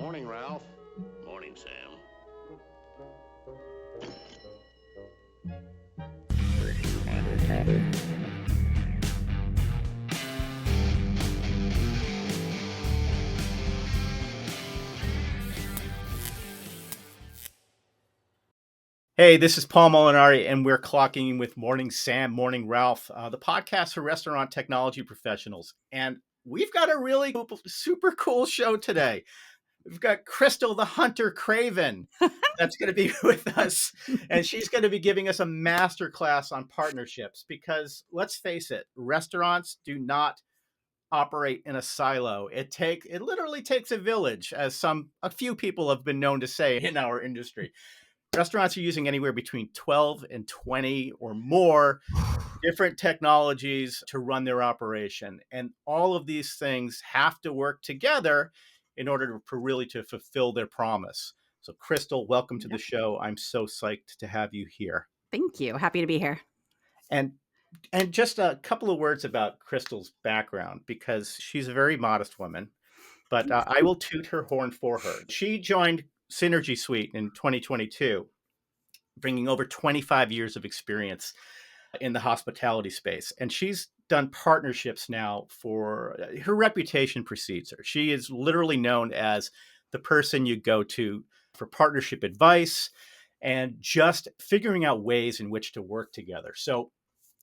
Morning, Ralph. Morning, Sam. Hey, this is Paul Molinari, and we're clocking in with Morning Sam, Morning Ralph, the podcast for restaurant technology professionals. And we've got a really super cool show today. We've got Cristal The Hunter Craven that's going to be with us, and she's going to be giving us a masterclass on partnerships because let's face it, restaurants do not operate in a silo. It literally takes a village, as a few people have been known to say in our industry. Restaurants are using anywhere between 12 and 20 or more different technologies to run their operation. And all of these things have to work together in order to fulfill their promise. So Cristal, welcome to the show. I'm so psyched to have you here. Thank you. Happy to be here. And just a couple of words about Cristal's background, because she's a very modest woman, but I will toot her horn for her. She joined SynergySuite in 2022, bringing over 25 years of experience in the hospitality space. And she's done partnerships now her reputation precedes her. She is literally known as the person you go to for partnership advice and just figuring out ways in which to work together. So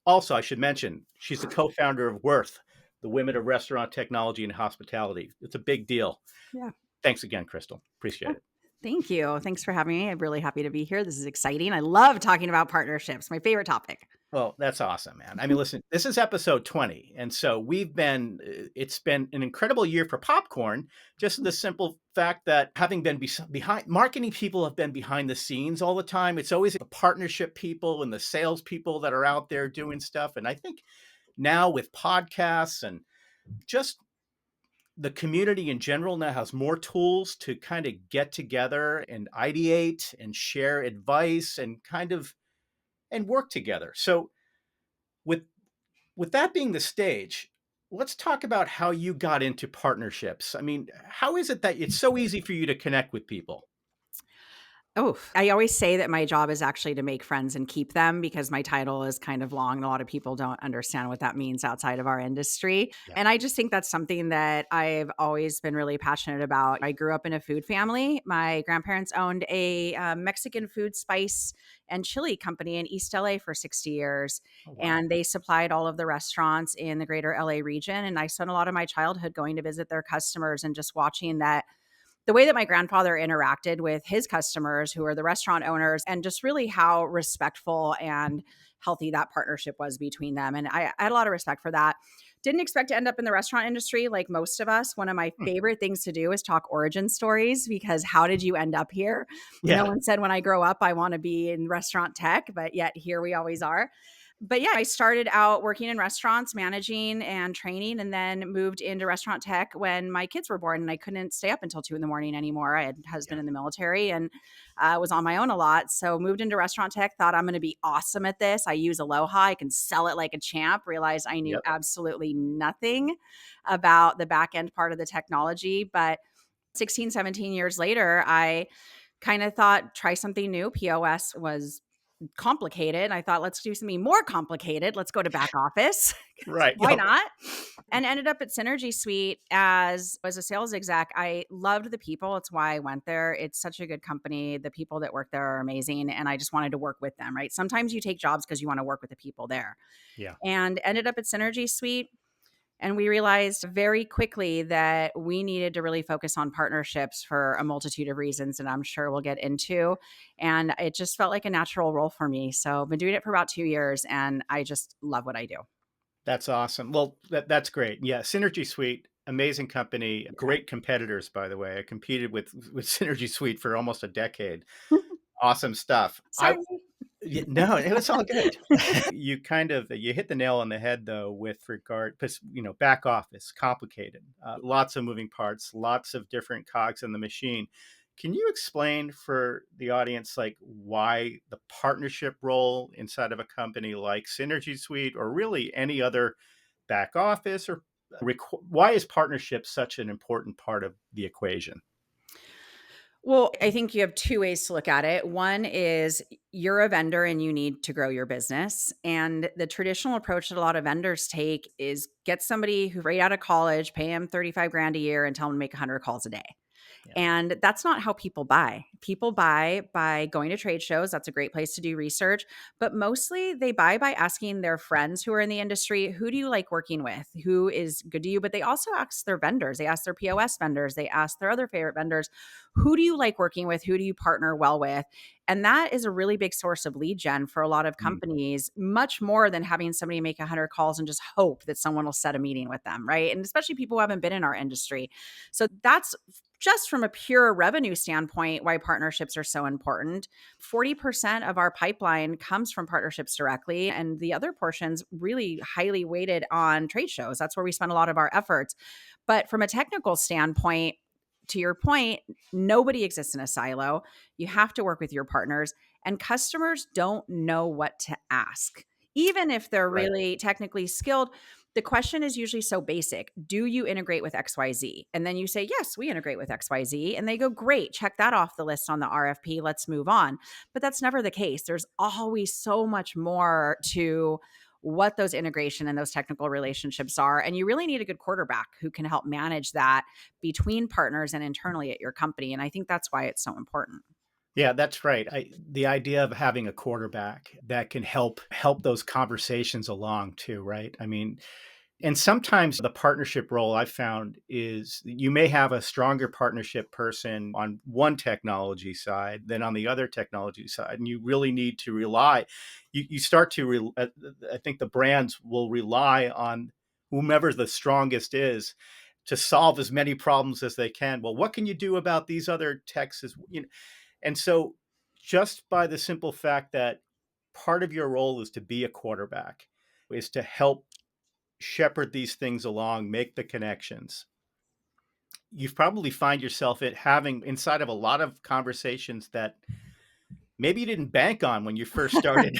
also, I should mention, she's the co-founder of Worth, the Women of Restaurant Technology and Hospitality. It's a big deal. Yeah. Thanks again, Cristal. Appreciate it. Thank you. Thanks for having me. I'm really happy to be here. This is exciting. I love talking about partnerships, my favorite topic. Well, that's awesome, man. I mean, listen, this is episode 20. And so it's been an incredible year for popcorn, just the simple fact that having been behind, marketing people have been behind the scenes all the time. It's always the partnership people and the sales people that are out there doing stuff. And I think now with podcasts and just the community in general now has more tools to kind of get together and ideate and share advice and and work together. So with that being the stage, let's talk about how you got into partnerships. I mean, how is it that it's so easy for you to connect with people? Oh, I always say that my job is actually to make friends and keep them because my title is kind of long. A lot of people don't understand what that means outside of our industry. Yeah. And I just think that's something that I've always been really passionate about. I grew up in a food family. My grandparents owned a Mexican food, spice, and chili company in East LA for 60 years. Oh, wow. And they supplied all of the restaurants in the greater LA region. And I spent a lot of my childhood going to visit their customers and just watching the way that my grandfather interacted with his customers, who are the restaurant owners, and just really how respectful and healthy that partnership was between them. And I had a lot of respect for that. Didn't expect to end up in the restaurant industry like most of us. One of my favorite things to do is talk origin stories, because how did you end up here? Yeah. No one said when I grow up, I want to be in restaurant tech, but yet here we always are. But yeah, I started out working in restaurants, managing and training, and then moved into restaurant tech when my kids were born and I couldn't stay up until 2 a.m. anymore. I had a husband in the military and was on my own a lot. So moved into restaurant tech, thought I'm going to be awesome at this. I use Aloha. I can sell it like a champ. Realized I knew absolutely nothing about the back end part of the technology. But 16, 17 years later, I kind of thought, try something new. POS was complicated. I thought, let's do something more complicated. Let's go to back office. Right. Why not? And ended up at SynergySuite as a sales exec. I loved the people. It's why I went there. It's such a good company. The people that work there are amazing. And I just wanted to work with them, right? Sometimes you take jobs because you want to work with the people there. Yeah. And ended up at SynergySuite. And we realized very quickly that we needed to really focus on partnerships for a multitude of reasons that I'm sure we'll get into. And it just felt like a natural role for me. So I've been doing it for about 2 years and I just love what I do. That's awesome. Well, that's great. Yeah. SynergySuite, amazing company, great competitors, by the way. I competed with SynergySuite for almost a decade. Awesome stuff. Sorry. No, it was all good. You hit the nail on the head, though, with regard, because, back office, complicated, lots of moving parts, lots of different cogs in the machine. Can you explain for the audience, like, why the partnership role inside of a company like SynergySuite or really any other back office, or why is partnership such an important part of the equation? Well, I think you have 2 ways to look at it. One is you're a vendor and you need to grow your business, and the traditional approach that a lot of vendors take is get somebody who right out of college, pay them 35 grand a year and tell them to make 100 calls a day. Yeah. And that's not how people buy. People buy by going to trade shows. That's a great place to do research. But mostly they buy by asking their friends who are in the industry, who do you like working with? Who is good to you? But they also ask their vendors. They ask their POS vendors. They ask their other favorite vendors, who do you like working with? Who do you partner well with? And that is a really big source of lead gen for a lot of Mm. companies, much more than having somebody make 100 calls and just hope that someone will set a meeting with them, right? And especially people who haven't been in our industry. So that's just from a pure revenue standpoint, why partnerships are so important. 40% of our pipeline comes from partnerships directly, and the other portion's really highly weighted on trade shows. That's where we spend a lot of our efforts. But from a technical standpoint, to your point, nobody exists in a silo. You have to work with your partners, and customers don't know what to ask. Even if they're Right. really technically skilled, the question is usually so basic. Do you integrate with XYZ? And then you say, yes, we integrate with XYZ. And they go, great, check that off the list on the RFP. Let's move on. But that's never the case. There's always so much more to what those integration and those technical relationships are. And you really need a good quarterback who can help manage that between partners and internally at your company. And I think that's why it's so important. Yeah, that's right. The idea of having a quarterback that can help those conversations along too, right? I mean, and sometimes the partnership role I found is you may have a stronger partnership person on one technology side than on the other technology side. And you really need to rely, you start to, I think the brands will rely on whomever the strongest is to solve as many problems as they can. Well, what can you do about these other techs? And so just by the simple fact that part of your role is to be a quarterback, is to help shepherd these things along, make the connections. You probably find yourself at having inside of a lot of conversations that maybe you didn't bank on when you first started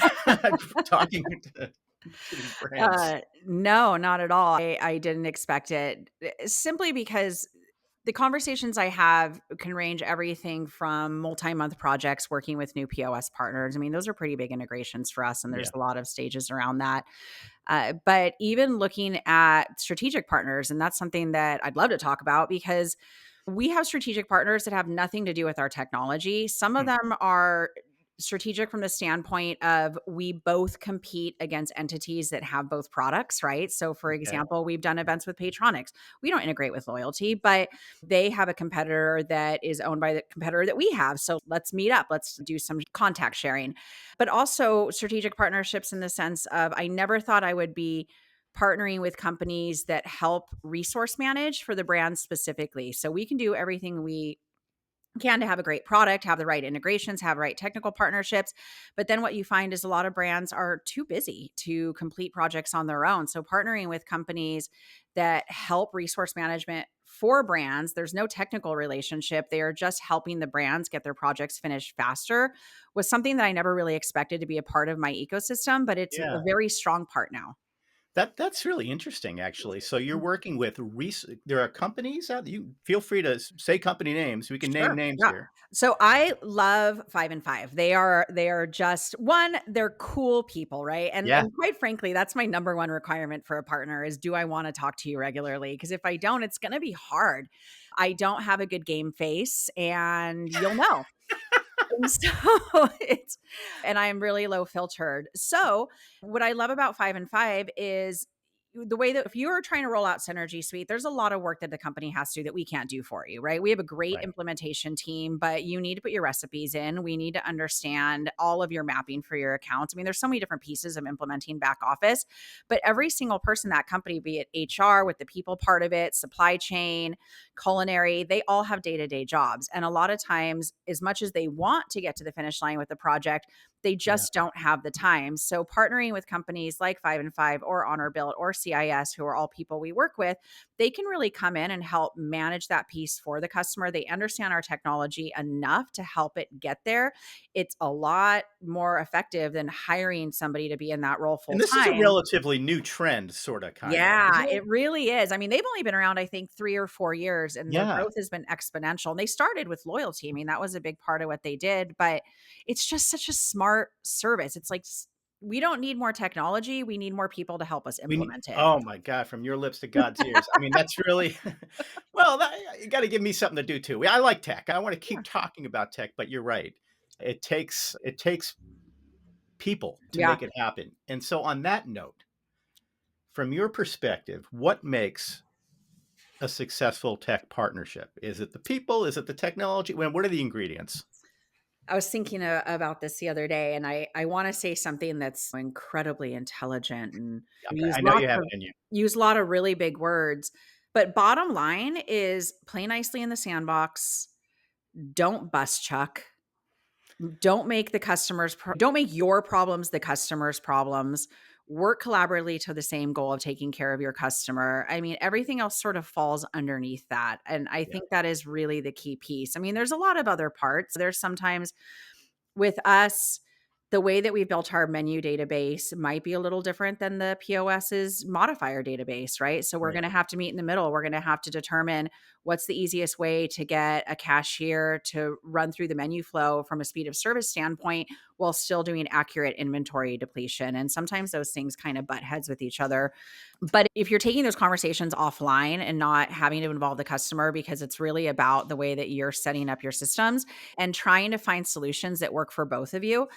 talking to these brands. No, not at all. I didn't expect it simply because the conversations I have can range everything from multi-month projects working with new POS partners. I mean, those are pretty big integrations for us, and Yeah. there's a lot of stages around that. But even looking at strategic partners, and that's something that I'd love to talk about because we have strategic partners that have nothing to do with our technology. Some of Hmm. them are strategic from the standpoint of we both compete against entities that have both products, right? So, for Okay. example, we've done events with Patronics. We don't integrate with Loyalty, but they have a competitor that is owned by the competitor that we have. So, let's meet up. Let's do some contact sharing. But also strategic partnerships in the sense of I never thought I would be partnering with companies that help resource manage for the brand specifically. So we can do everything we can to have a great product, have the right integrations, have right technical partnerships. But then what you find is a lot of brands are too busy to complete projects on their own. So partnering with companies that help resource management for brands, there's no technical relationship. They are just helping the brands get their projects finished faster was something that I never really expected to be a part of my ecosystem, but it's a Yeah. very strong part now. That's really interesting, actually. So you're working with there are companies out. You feel free to say company names. We can name Sure. names Yeah. here. So I love 5 and 5. They are just one, they're cool people, right? And Yeah. and quite frankly, that's my number one requirement for a partner is do I want to talk to you regularly? Because if I don't, it's going to be hard. I don't have a good game face and you'll know. And so it's and I'm really low filtered. So what I love about 5 and 5 is the way that if you're trying to roll out SynergySuite, there's a lot of work that the company has to do that we can't do for you, right? We have a great Right. implementation team, but you need to put your recipes in. We need to understand all of your mapping for your accounts. I mean, there's so many different pieces of implementing back office, but every single person in that company, be it HR with the people part of it, supply chain, culinary, they all have day-to-day jobs. And a lot of times, as much as they want to get to the finish line with the project, They Yeah. just don't have the time. So partnering with companies like 5 and 5 or Honor Built or CIS, who are all people we work with, they can really come in and help manage that piece for the customer. They understand our technology enough to help it get there. It's a lot more effective than hiring somebody to be in that role full And this is a time. relatively new trend, sorta, kinda, Yeah, isn't it? it really is. I mean, they've only been around, I think, 3 or 4 years, and their Yeah. growth has been exponential. And they started with loyalty. I mean, that was a big part of what they did, but it's just such a smart service. It's like we don't need more technology, we need more people to help us We nee implement it. Oh my god, from your lips to God's ears. I mean, that's really well, that you gotta give me something to do too. I like tech. I wanna keep Yeah. talking about tech, but you're right. It takes people to Yeah. make it happen. And so on that note, from your perspective, what makes a successful tech partnership? Is it the people? Is it the technology? What are the ingredients? I was thinking about this the other day, and I wanna say something that's incredibly intelligent, and we Okay, I know you have it in you. use a lot of really big words, but bottom line is play nicely in the sandbox, don't bus chuck, don't make your problems the customer's problems. Work collaboratively to the same goal of taking care of your customer. I mean, everything else sort of falls underneath that, and I Yeah, think that is really the key piece. I mean, there's a lot of other parts. There's sometimes with us, the way that we've built our menu database might be a little different than the POS's modifier database, right? So we're right. going to have to meet in the middle. We're going to have to determine what's the easiest way to get a cashier to run through the menu flow from a speed of service standpoint while still doing accurate inventory depletion. And sometimes those things kind of butt heads with each other. But if you're taking those conversations offline and not having to involve the customer because it's really about the way that you're setting up your systems and trying to find solutions that work for both of you,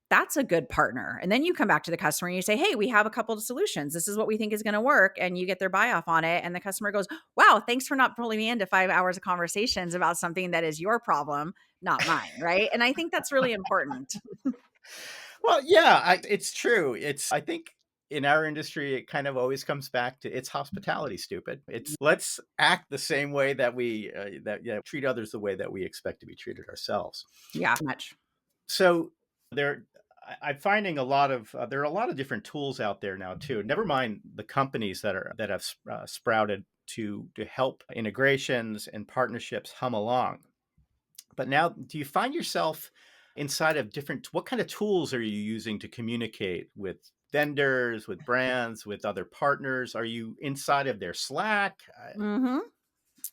that's a good partner. And then you come back to the customer and you say, "Hey, we have a couple of solutions. This is what we think is going to work." And you get their buy off on it. And the customer goes, "Wow, thanks for not pulling me into 5 hours of conversations about something that is your problem, not mine." Right. And I think that's really important. Well, yeah, it's true. I think in our industry, it kind of always comes back to it's hospitality, stupid. It's let's act the same way that treat others the way that we expect to be treated ourselves. Yeah. Much. So there, I'm finding a lot of there are a lot of different tools out there now too. Never mind the companies that have sprouted to help integrations and partnerships hum along. But now, do you find yourself inside of different what kind of tools are you using to communicate with vendors, with brands, with other partners? Are you inside of their Slack? Hmm.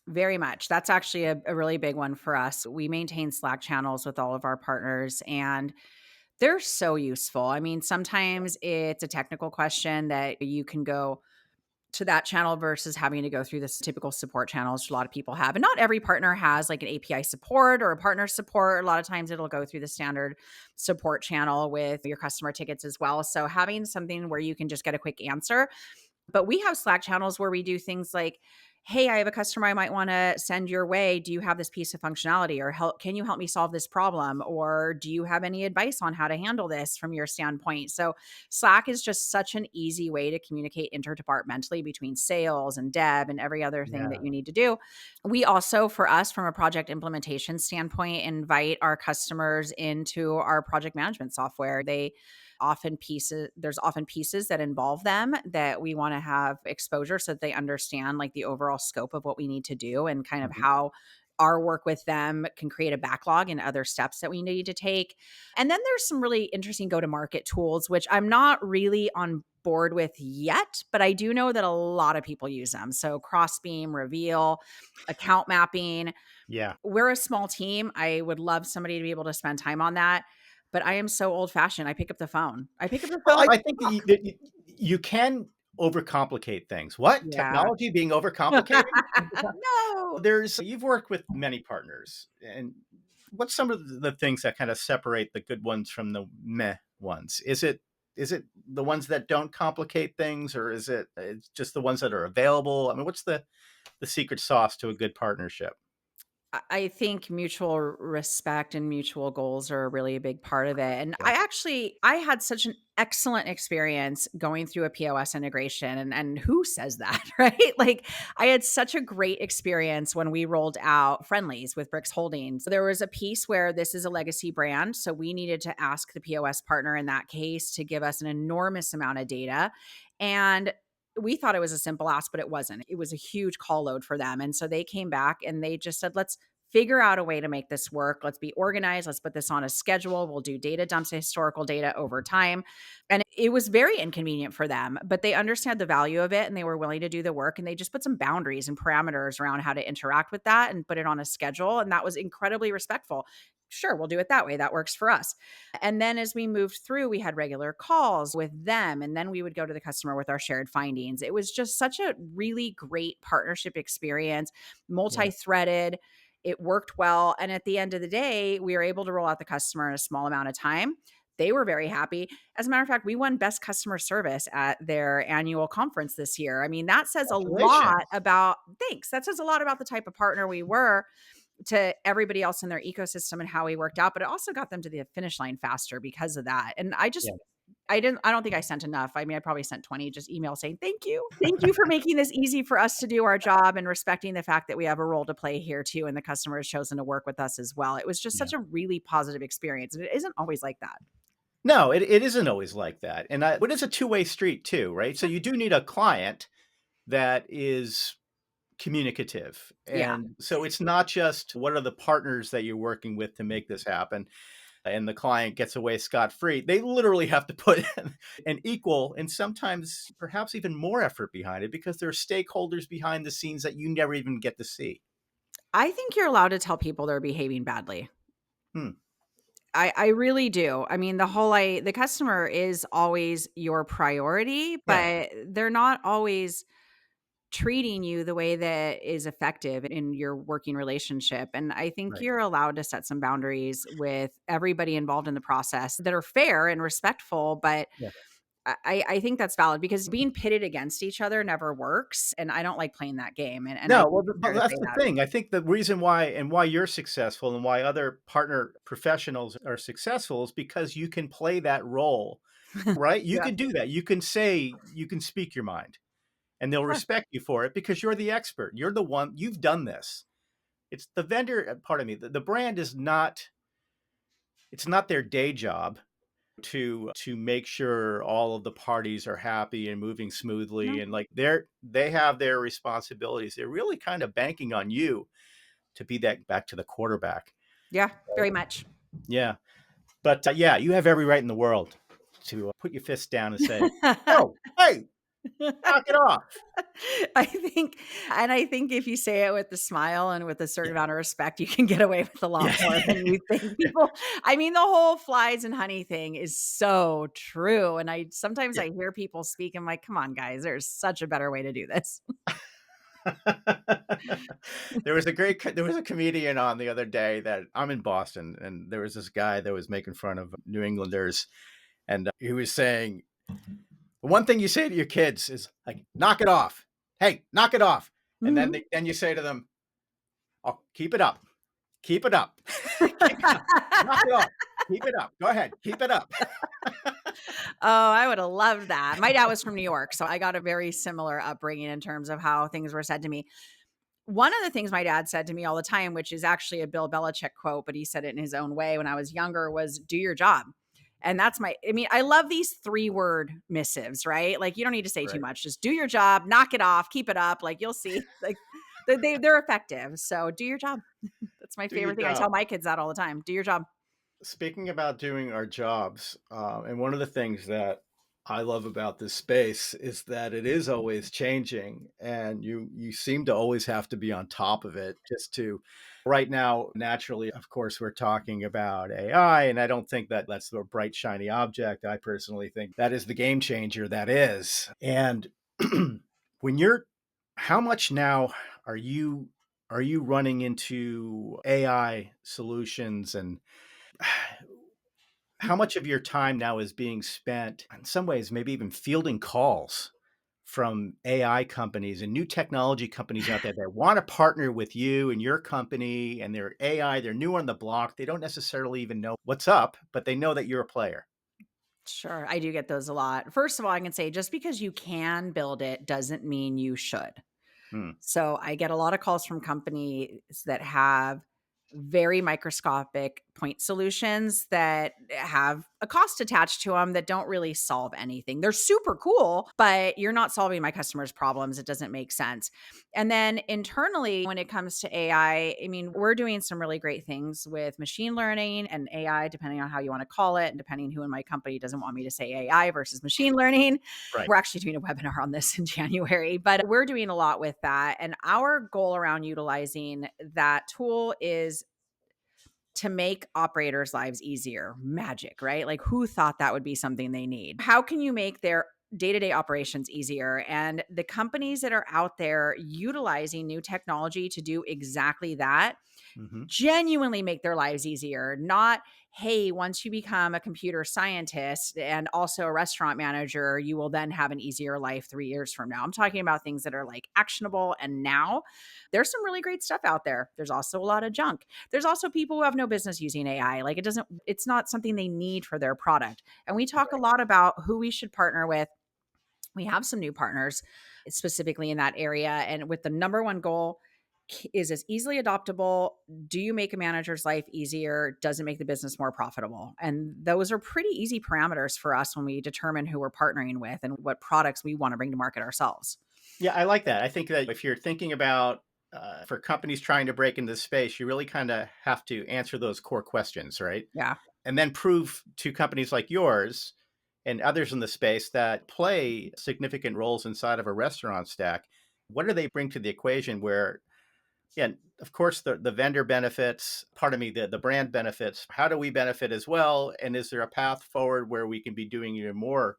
Very much. That's actually a really big one for us. We maintain Slack channels with all of our partners, and they're so useful. I mean, sometimes it's a technical question that you can go to that channel versus having to go through this typical support channels a lot of people have. And not every partner has like an API support or a partner support. A lot of times it'll go through the standard support channel with your customer tickets as well. So having something where you can just get a quick answer, but we have Slack channels where we do things like, "Hey, I have a customer I might want to send your way. Do you have this piece of functionality, or can you help me solve this problem? Or do you have any advice on how to handle this from your standpoint?" So Slack is just such an easy way to communicate interdepartmentally between sales and dev and every other thing Yeah, that you need to do. We also, for us, from a project implementation standpoint, invite our customers into our project management software. There's often pieces that involve them that we want to have exposure so that they understand like the overall scope of what we need to do and kind of mhm, how our work with them can create a backlog and other steps that we need to take. And then there's some really interesting go to market tools, which I'm not really on board with yet, but I do know that a lot of people use them. So Crossbeam, Reveal, account mapping. yeah. We're a small team. I would love somebody to be able to spend time on that, but I am so old fashioned. I pick up the phone. I pick up the Well, phone I think and you can overcomplicate things. What? yeah. Technology being overcomplicated? No. You've worked with many partners, and what's some of the things that kind of separate the good ones from the meh ones? Is it the ones that don't complicate things, or is it it's just the ones that are available? I mean, what's the secret sauce to a good partnership? I think mutual respect and mutual goals are really a big part of it. And Yeah. I had such an excellent experience going through a POS integration, and who says that, right? Like I had such a great experience when we rolled out Friendlies with Bricks Holdings. There was a piece where this is a legacy brand, so we needed to ask the POS partner in that case to give us an enormous amount of data. And we thought it was a simple ask, but it wasn't. It was a huge call load for them. And so they came back and they just said, let's figure out a way to make this work. Let's be organized. Let's put this on a schedule. We'll do data dumps, historical data over time. And it was very inconvenient for them, but they understand the value of it and they were willing to do the work. And they just put some boundaries and parameters around how to interact with that and put it on a schedule. And that was incredibly respectful. Sure, we'll do it that way. That works for us. And then as we moved through, we had regular calls with them. And then we would go to the customer with our shared findings. It was just such a really great partnership experience, Yeah. multi threaded. It worked well. And at the end of the day, we were able to roll out the customer in a small amount of time. They were very happy. As a matter of fact, we won best customer service at their annual conference this year. I mean, that says a lot Congratulations. about, thanks. That says a lot about the type of partner we were to everybody else in their ecosystem and how we worked out, but it also got them to the finish line faster because of that. And Yeah. I don't think I sent enough. I mean, I probably sent 20 just emails saying, thank you. Thank you for making this easy for us to do our job and respecting the fact that we have a role to play here too. And the customer has chosen to work with us as well. It was just Yeah. such a really positive experience. And it isn't always like that. No, it isn't always like that. But it's a two-way street too, right? So you do need a client that is communicative. Yeah. And so it's not just what are the partners that you're working with to make this happen and the client gets away scot-free. They literally have to put an equal and sometimes perhaps even more effort behind it because there are stakeholders behind the scenes that you never even get to see. I think you're allowed to tell people they're behaving badly. Hmm. I really do. I mean, the customer is always your priority, Yeah, but they're not always treating you the way that is effective in your working relationship. And I think right. you're allowed to set some boundaries with everybody involved in the process that are fair and respectful. But Yeah. I think that's valid because being pitted against each other never works. And I don't like playing that game. And I No, think well, it's but fair to that's say the that. thing. I think the reason why you're successful and why other partner professionals are successful is because you can play that role, right? You Yeah. can do that. You can speak your mind and they'll Sure. respect you for it because you're the expert. You're the one, you've done this. It's the vendor, pardon me, the brand is not, it's not their day job to make sure all of the parties are happy and moving smoothly No. and like they have their responsibilities. They're really kind of banking on you to be that back to the quarterback. Yeah, very much. Yeah. But yeah, you have every right in the world to put your fist down and say, "No, hey, knock it off." I think if you say it with a smile and with a certain Yeah. amount of respect, you can get away with a lot Yeah. more than you think. People I mean, the whole flies and honey thing is so true, and I sometimes Yeah. I hear people speak, I'm like, "Come on, guys, there's such a better way to do this." There was a comedian on the other day that I'm in Boston, and there was this guy that was making fun of New Englanders, and he was saying, "The one thing you say to your kids is like, knock it off. Hey, knock it off." And then Mhm. then you say to them, "Oh, keep it up. Keep it up. Keep it up. Knock it off. Keep it up. Go ahead. Keep it up." Oh, I would have loved that. My dad was from New York, so I got a very similar upbringing in terms of how things were said to me. One of the things my dad said to me all the time, which is actually a Bill Belichick quote, but he said it in his own way when I was younger, was do your job. And I mean, I love these 3-word missives, right? Like you don't need to say too Right. much. Just do your job, knock it off, keep it up. Like you'll see, like they're effective. So do your job. That's my Do your favorite thing. I tell job. my kids that all the time. Do your job. Speaking about doing our jobs, and one of the things that I love about this space is that it is always changing, and you seem to always have to be on top of it. Just to right now, naturally, of course, we're talking about AI, and I don't think that that's the bright shiny object. I personally think that is the game changer. That is, and when you're, how much now are you are you running into AI solutions and how much of your time now is being spent in some ways maybe even fielding calls from AI companies and new technology companies out there that want to partner with you and your company and their AI. They're new on the block. They don't necessarily even know what's up, but they know that you're a player. Sure, I do get those a lot. First of all, I can say just because you can build it doesn't mean you should. Hmm. So I get a lot of calls from companies that have very microscopic point solutions that have a cost attached to them that don't really solve anything. They're super cool, but you're not solving my customers' problems. It doesn't make sense. And then internally, when it comes to AI, I mean, we're doing some really great things with machine learning and AI, depending on how you want to call it, and depending who in my company doesn't want me to say AI versus machine learning. Right. We're actually doing a webinar on this in January, but we're doing a lot with that. And our goal around utilizing that tool is to make operators' lives easier. Magic, right? Like, who thought that would be something they need? How can you make their day to day operations easier? And the companies that are out there utilizing new technology to do exactly that Hmm. genuinely make their lives easier. Not, hey, once you become a computer scientist and also a restaurant manager, you will then have an easier life 3 years from now. I'm talking about things that are like actionable. And now there's some really great stuff out there. There's also a lot of junk. There's also people who have no business using AI. Like, it's not something they need for their product. And we talk a lot about who we should partner with. We have some new partners specifically in that area. And with the number one goal, is as easily adoptable. Do you make a manager's life easier? Does it make the business more profitable? And those are pretty easy parameters for us when we determine who we're partnering with and what products we want to bring to market ourselves. Yeah, I like that. I think that if you're thinking about for companies trying to break into this space, you really kind of have to answer those core questions, right? Yeah. And then prove to companies like yours and others in the space that play significant roles inside of a restaurant stack. What do they bring to the equation where, yeah, of course, the vendor benefits, pardon me, the brand benefits. How do we benefit as well? And is there a path forward where we can be doing even more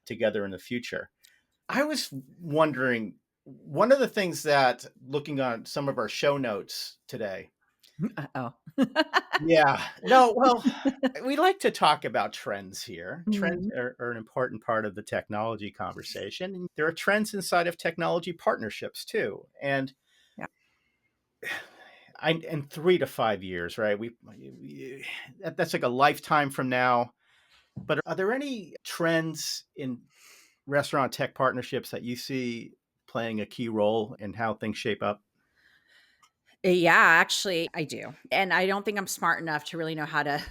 together in the future? I was wondering, one of the things that looking on some of our show notes today. Oh. Yeah. No, well, we like to talk about trends here. Trends Mhm. are an important part of the technology conversation. And there are trends inside of technology partnerships too. And Yeah. in 3 to 5 years, right? That's like a lifetime from now. But are there any trends in restaurant tech partnerships that you see playing a key role in how things shape up? Yeah, actually, I do. And I don't think I'm smart enough to really know how to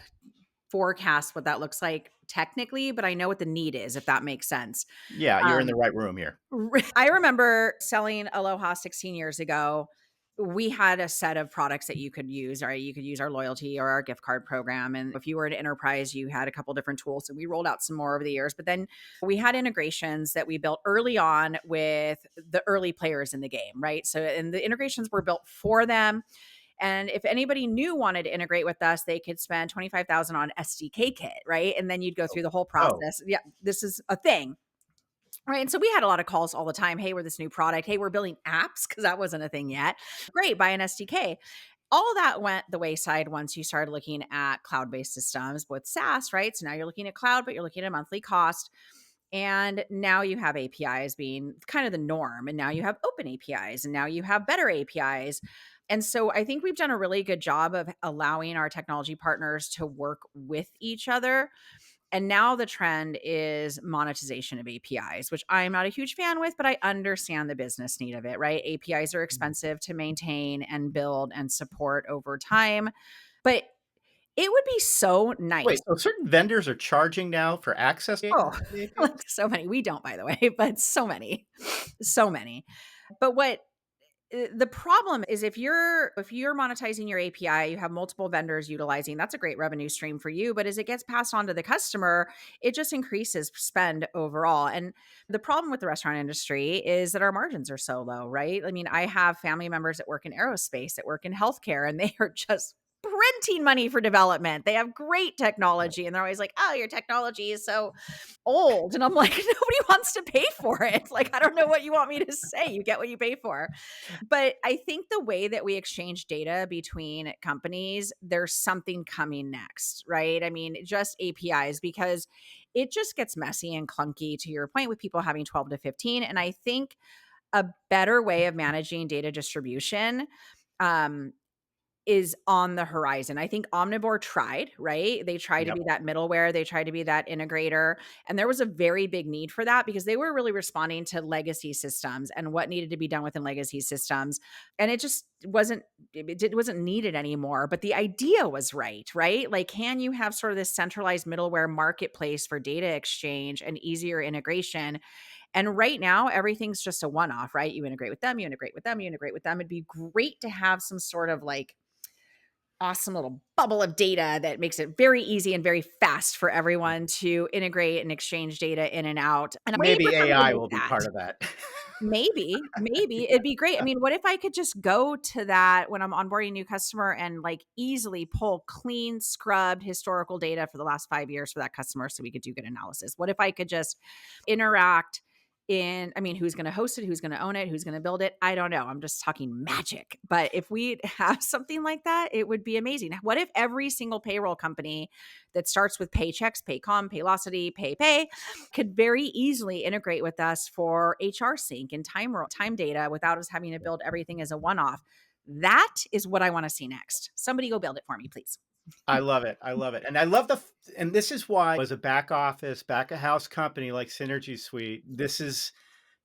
forecast what that looks like technically, but I know what the need is, if that makes sense. Yeah, you're in the Um, right room here. I remember selling Aloha 16 years ago. We had a set of products that you could use, right? You could use our loyalty or our gift card program. And if you were an enterprise, you had a couple different tools. And we rolled out some more over the years. But then we had integrations that we built early on with the early players in the game, right? So, and the integrations were built for them. And if anybody new wanted to integrate with us, they could spend 25,000 on SDK kit, right? And then you'd go through the whole Oh, process. Yeah, this is a thing. Right. And so we had a lot of calls all the time. Hey, we're this new product. Hey, we're building apps because that wasn't a thing yet. Great, buy an SDK. All of that went the wayside once you started looking at cloud based systems with SaaS, right? So now you're looking at cloud, but you're looking at a monthly cost. And now you have APIs being kind of the norm. And now you have open APIs and now you have better APIs. And so I think we've done a really good job of allowing our technology partners to work with each other. And now the trend is monetization of APIs, which I'm not a huge fan with, but I understand the business need of it, right? APIs are expensive to maintain and build and support over time. But it would be so wait, nice. so certain vendors are charging now for access to Oh, the APIs? like so many. We don't, by the way, but so many, so many. But what the problem is if you're monetizing your API, you have multiple vendors utilizing, that's a great revenue stream for you, but as it gets passed on to the customer, it just increases spend overall. And the problem with the restaurant industry is that our margins are so low, right? I mean, I have family members that work in aerospace, that work in healthcare, and they are just renting money for development. They have great technology. And they're always like, oh, your technology is so old. And I'm like, nobody wants to pay for it. Like, I don't know what you want me to say. You get what you pay for. But I think the way that we exchange data between companies, there's something coming next, right? I mean, just APIs, because it just gets messy and clunky, to your point, with people having 12 to 15. And I think a better way of managing data distribution um, is on the horizon. I think Omnivore tried, right? They tried to Yep. be that middleware, they tried to be that integrator, and there was a very big need for that because they were really responding to legacy systems and what needed to be done within legacy systems, and it just wasn't needed anymore, but the idea was right? Like, can you have sort of this centralized middleware marketplace for data exchange and easier integration? And right now, everything's just a one-off, right? You integrate with them, you integrate with them, you integrate with them. It'd be great to have some sort of like awesome little bubble of data that makes it very easy and very fast for everyone to integrate and exchange data in and out. And I'm waiting for Maybe somebody to AI make will be that. part of that. Maybe it'd be great. I mean, what if I could just go to that when I'm onboarding a new customer and like easily pull clean, scrubbed historical data for the last 5 years for that customer so we could do good analysis? What if I could just interact I mean, who's going to host it? Who's going to own it? Who's going to build it? I don't know. I'm just talking magic. But if we have something like that, it would be amazing. What if every single payroll company that starts with Paychex, Paycom, Paylocity, PayPay could very easily integrate with us for HR sync and time data without us having to build everything as a one-off? That is what I want to see next. Somebody go build it for me, please. I love it. I love it. And I love and this is why, as a back office, back of house company like SynergySuite,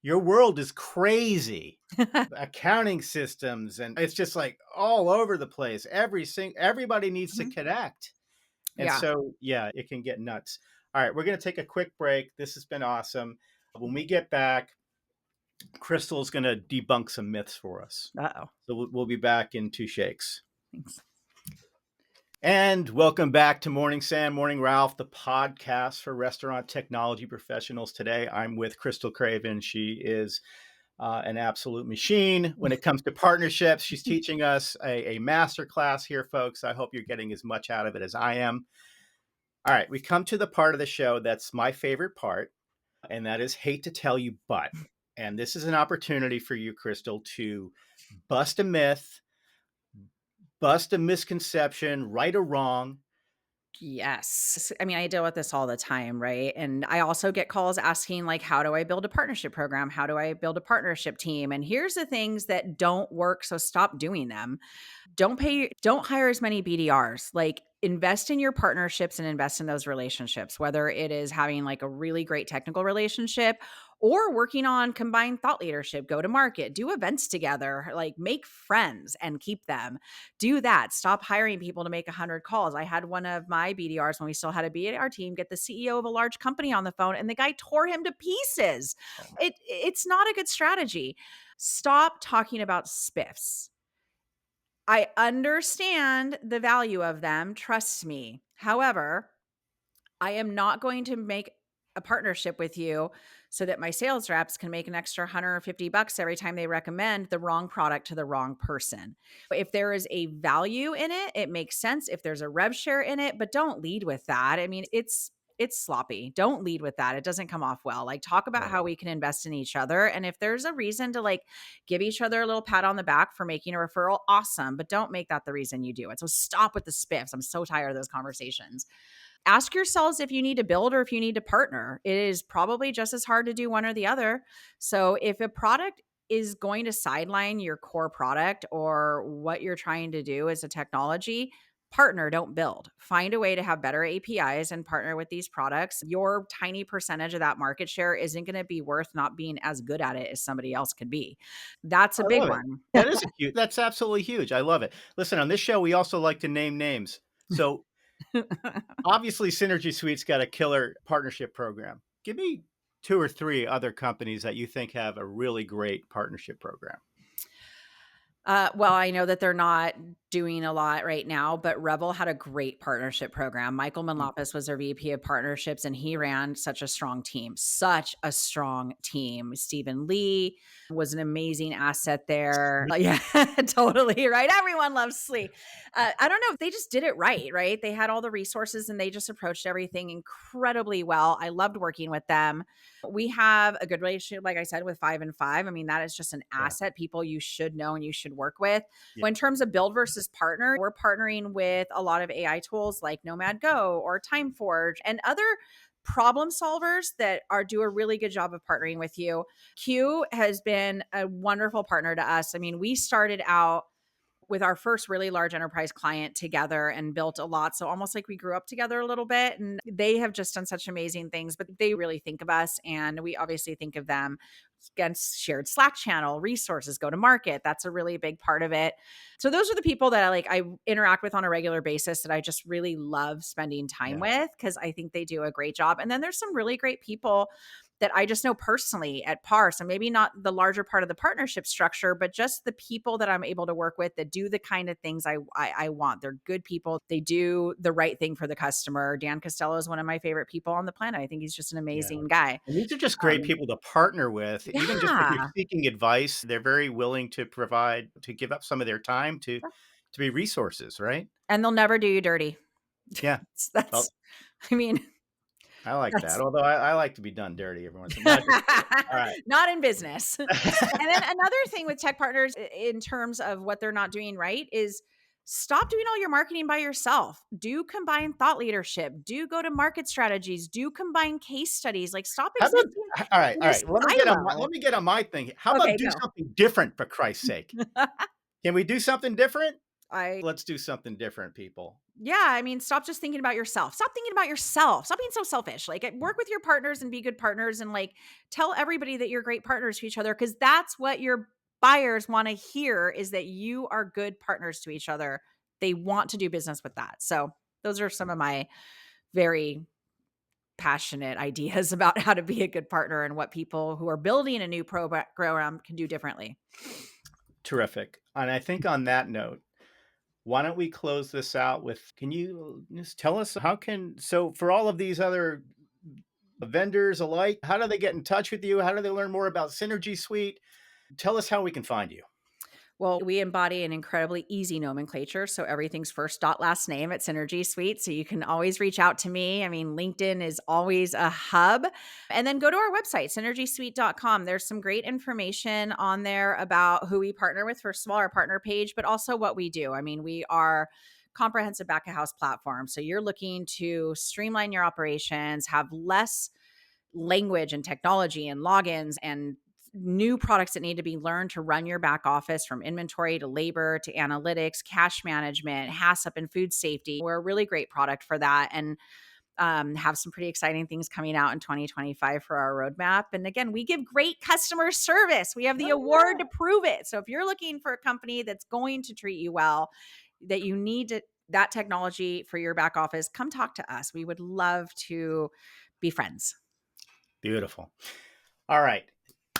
your world is crazy. Accounting systems, and it's just like all over the place. Everybody needs to Mhm. connect. And Yeah. so, yeah, it can get nuts. All right, we're going to take a quick break. This has been awesome. When we get back, Crystal's going to debunk some myths for us. Uh-oh. So we'll be back in two shakes. Thanks. And welcome back to Morning Sam, Morning Ralph, the podcast for restaurant technology professionals. Today, I'm with Cristal Craven. She is an absolute machine when it comes to partnerships. She's teaching us a master class here, folks. I hope you're getting as much out of it as I am. All right, we come to the part of the show that's my favorite part, and that is hate to tell you, but. And this is an opportunity for you, Cristal, to bust a myth, bust a misconception, right or wrong. Yes. I mean, I deal with this all the time, right? And I also get calls asking, like, how do I build a partnership program? How do I build a partnership team? And here's the things that don't work. So stop doing them. Don't hire as many BDRs. Like, invest in your partnerships and invest in those relationships, whether it is having like a really great technical relationship or working on combined thought leadership, go to market, do events together, like make friends and keep them. Do that. Stop hiring people to make 100 calls. I had one of my BDRs when we still had a BDR team get the CEO of a large company on the phone and the guy tore him to pieces. Oh, It's not a good strategy. Stop talking about spiffs. I understand the value of them, trust me. However, I am not going to make a partnership with you so that my sales reps can make an extra $150 every time they recommend the wrong product to the wrong person. If there is a value in it, it makes sense. If there's a rev share in it, but don't lead with that. I mean, it's sloppy. Don't lead with that. It doesn't come off well. Like, talk about right. how we can invest in each other. And if there's a reason to like give each other a little pat on the back for making a referral, awesome. But don't make that the reason you do it. So stop with the spiffs. I'm so tired of those conversations. Ask yourselves if you need to build or if you need to partner. It is probably just as hard to do one or the other. So if a product is going to sideline your core product or what you're trying to do as a technology, partner, don't build. Find a way to have better APIs and partner with these products. Your tiny percentage of that market share isn't going to be worth not being as good at it as somebody else could be. That's a I big love it. one. That's absolutely huge. I love it. Listen, on this show, we also like to name names. So obviously, Synergy Suite's got a killer partnership program. Give me two or three other companies that you think have a really great partnership program. Well, I know that they're not doing a lot right now, but Revel had a great partnership program. Michael Mm, Manlapis was our VP of partnerships, and he ran such a strong team, such a strong team. Stephen Lee was an amazing asset there. sweet. Yeah, totally. Right. Everyone loves Slee. I don't know if they just did it right. Right. They had all the resources and they just approached everything incredibly well. I loved working with them. We have a good relationship, like I said, with 5 and 5. I mean, that is just an Yeah. asset people you should know and you should work with. Yeah. Well, in terms of build versus partner, we're partnering with a lot of AI tools like Nomad Go or TimeForge and other problem solvers that are do a really good job of partnering with you. Q has been a wonderful partner to us. I mean, we started out with our first really large enterprise client together and built a lot. So almost like we grew up together a little bit. And they have just done such amazing things, but they really think of us and we obviously think of them. Against shared Slack channel, resources, go to market. That's a really big part of it. So those are the people that I interact with on a regular basis that I just really love spending time Yeah. with because I think they do a great job. And then there's some really great people that I just know personally at par. So maybe not the larger part of the partnership structure, but just the people that I'm able to work with that do the kind of things I want. They're good people. They do the right thing for the customer. Dan Costello is one of my favorite people on the planet. I think he's just an Yeah. amazing guy. And these are just great Um, people to partner with. Even just if you're yeah. seeking advice, they're very willing to provide, to give up some of their time to be resources, right? And they'll never do you dirty. Yeah. That's, Oh, I mean, I like that. that's Although I like to be done dirty every once in a while. No, just kidding. All right. not in business. And then another thing with tech partners in terms of what they're not doing right is stop doing all your marketing by yourself. Do combine thought leadership, do go to market strategies, do combine case studies. Like stop How about existing all right, in all this right. silo. Let me get on my thing. How about Okay, do go. something different for Christ's sake? Can we do something different? I Let's do something different, people. Yeah, I mean, stop just thinking about yourself. Stop thinking about yourself. Stop being so selfish. Like, work with your partners and be good partners and like tell everybody that you're great partners to each other because that's what your buyers want to hear is that you are good partners to each other. They want to do business with that. So, those are some of my very passionate ideas about how to be a good partner and what people who are building a new program can do differently. Terrific. And I think on that note, why don't we close this out with, can you just tell us how can, so for all of these other vendors alike, how do they get in touch with you? How do they learn more about SynergySuite? Tell us how we can find you. Well, we embody an incredibly easy nomenclature. So everything's first dot last name at SynergySuite. So you can always reach out to me. I mean, LinkedIn is always a hub. And then go to our website, synergysuite.com. There's some great information on there about who we partner with, first of all, our partner page, but also what we do. I mean, we are comprehensive back of house platform. So you're looking to streamline your operations, have less language and technology and logins and new products that need to be learned to run your back office from inventory to labor to analytics, cash management, HACCP and food safety. We're a really great product for that and have some pretty exciting things coming out in 2025 for our roadmap. And again, we give great customer service. We have the award to prove it. So if you're looking for a company that's going to treat you well, that you need that technology for your back office, come talk to us. We would love to be friends. Beautiful. All right.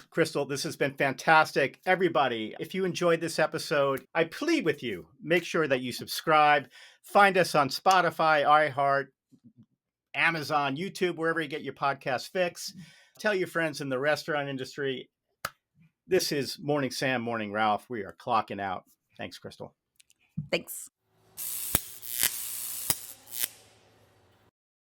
Cristal, this has been fantastic. Everybody, if you enjoyed this episode, I plead with you, make sure that you subscribe. Find us on Spotify, iHeart, Amazon, YouTube, wherever you get your podcast fix. Tell your friends in the restaurant industry. This is Morning Sam, Morning Ralph. We are clocking out. Thanks, Cristal. Thanks.